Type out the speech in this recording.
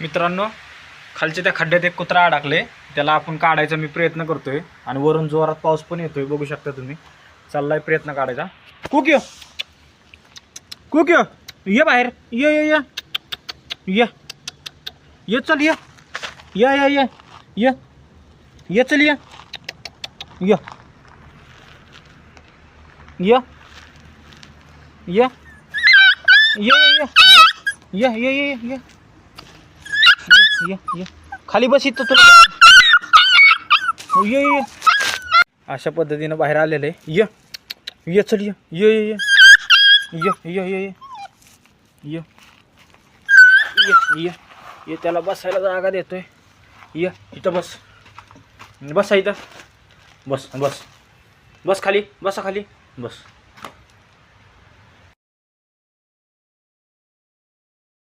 मित्रांनो, खालच्या त्या खड्ड्यात एक कुत्रा अडकले, त्याला आपण काढायचा मी प्रयत्न करतोय आणि वरून जोरात पाऊस पण येतोय, बघू शकता तुम्ही. चाललाय प्रयत्न काढायचा. कुक्यो कुक्यो ये बाहेर, ये ये ये ये ये चल ये ये ये ये ये ये चल ये ये ये ये ये ये ये ये ये ये ये खाली बस इथं तुला. ये ये अशा पद्धतीनं बाहेर आलेलं आहे. ये ये चल ये ये ये ये ये ये ये ये ये त्याला बसायला जागा देतोय. ये इथं बस, बसा इथं, बस बस बस खाली, बसा खाली, बस.